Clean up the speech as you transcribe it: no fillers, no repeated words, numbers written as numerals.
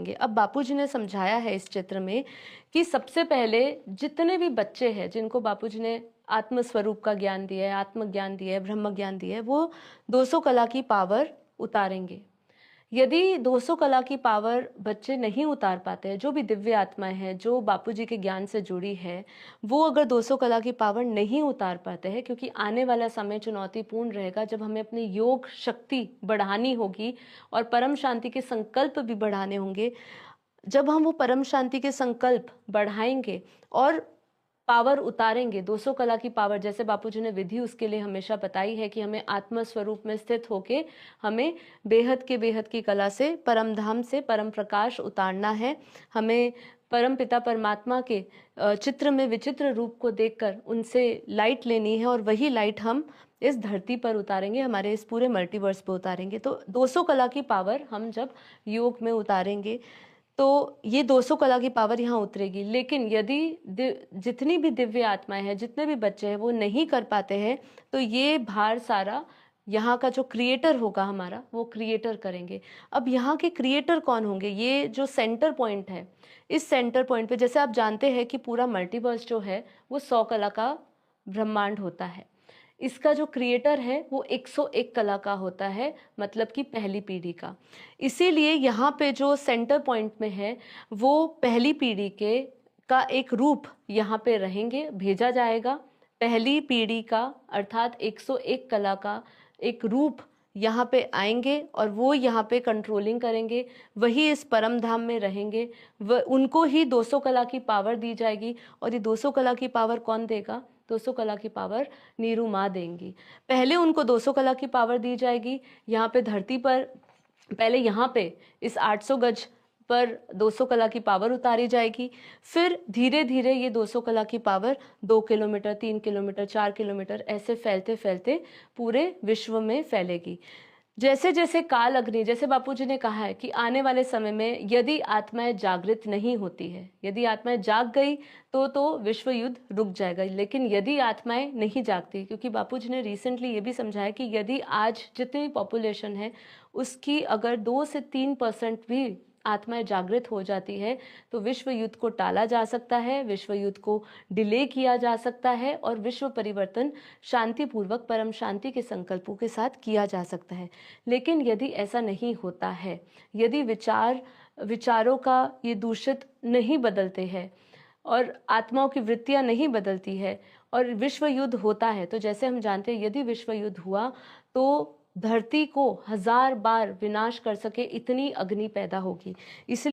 अब बापूजी ने समझाया है इस चित्र में कि सबसे पहले जितने भी बच्चे हैं जिनको बापूजी ने आत्म स्वरूप का ज्ञान दिया है, आत्मज्ञान दिया है, ब्रह्म ज्ञान दिया है, वो 200 कला की पावर उतारेंगे। यदि 200 कला की पावर बच्चे नहीं उतार पाते हैं, जो भी दिव्य आत्माएं हैं जो बापूजी के ज्ञान से जुड़ी है, वो अगर 200 कला की पावर नहीं उतार पाते हैं, क्योंकि आने वाला समय चुनौतीपूर्ण रहेगा जब हमें अपनी योग शक्ति बढ़ानी होगी और परम शांति के संकल्प भी बढ़ाने होंगे। जब हम वो परम शांति के संकल्प बढ़ाएंगे और पावर उतारेंगे, 200 कला की पावर, जैसे बापूजी ने विधि उसके लिए हमेशा बताई है कि हमें आत्म स्वरूप में स्थित होके हमें बेहद की कला से, परम धाम से परम प्रकाश उतारना है। हमें परम पिता परमात्मा के चित्र में विचित्र रूप को देखकर उनसे लाइट लेनी है और वही लाइट हम इस धरती पर उतारेंगे, हमारे इस पूरे मल्टीवर्स पर उतारेंगे। तो 200 कला की पावर हम जब योग में उतारेंगे तो ये 200 कला की पावर यहाँ उतरेगी। लेकिन यदि जितनी भी दिव्य आत्माएं हैं, जितने भी बच्चे हैं, वो नहीं कर पाते हैं, तो ये भार सारा यहाँ का जो क्रिएटर होगा हमारा, वो क्रिएटर करेंगे। अब यहाँ के क्रिएटर कौन होंगे? ये जो सेंटर पॉइंट है, इस सेंटर पॉइंट पे, जैसे आप जानते हैं कि पूरा मल्टीवर्स जो है वो 100 कला का ब्रह्मांड होता है। इसका जो क्रिएटर है वो 101 कला का होता है, मतलब कि पहली पीढ़ी का। इसीलिए यहाँ पे जो सेंटर पॉइंट में है वो पहली पीढ़ी के का एक रूप यहाँ पे रहेंगे, भेजा जाएगा। पहली पीढ़ी का अर्थात 101 कला का एक रूप यहाँ पे आएंगे और वो यहाँ पे कंट्रोलिंग करेंगे, वही इस परम धाम में रहेंगे। उनको ही 200 कला की पावर दी जाएगी। और ये 200 कला की पावर कौन देगा? 200 कला की पावर नीरू माँ देंगी। पहले उनको 200 कला की पावर दी जाएगी यहाँ पे धरती पर। पहले यहाँ पे इस 800 गज पर 200 कला की पावर उतारी जाएगी। फिर धीरे धीरे ये 200 कला की पावर 2 किलोमीटर, 3 किलोमीटर, 4 किलोमीटर ऐसे फैलते फैलते पूरे विश्व में फैलेगी। जैसे जैसे काल अग्नि, जैसे बापूजी ने कहा है कि आने वाले समय में यदि आत्माएं जागृत नहीं होती है, यदि आत्माएं जाग गई तो विश्व युद्ध रुक जाएगा। लेकिन यदि आत्माएं नहीं जागती, क्योंकि बापूजी ने रिसेंटली ये भी समझाया कि यदि आज जितनी पॉपुलेशन है उसकी अगर 2 से 3% भी आत्माएं जागृत हो जाती है तो विश्व युद्ध को टाला जा सकता है, विश्व युद्ध को डिले किया जा सकता है और विश्व परिवर्तन शांतिपूर्वक परम शांति के संकल्पों के साथ किया जा सकता है। लेकिन यदि ऐसा नहीं होता है, यदि विचारों का ये दूषित नहीं बदलते हैं और आत्माओं की वृत्तियां नहीं बदलती है और विश्व युद्ध होता है, तो जैसे हम जानते हैं यदि विश्व युद्ध हुआ तो धरती को 1000 बार विनाश कर सके इतनी अग्नि पैदा होगी। इसलिए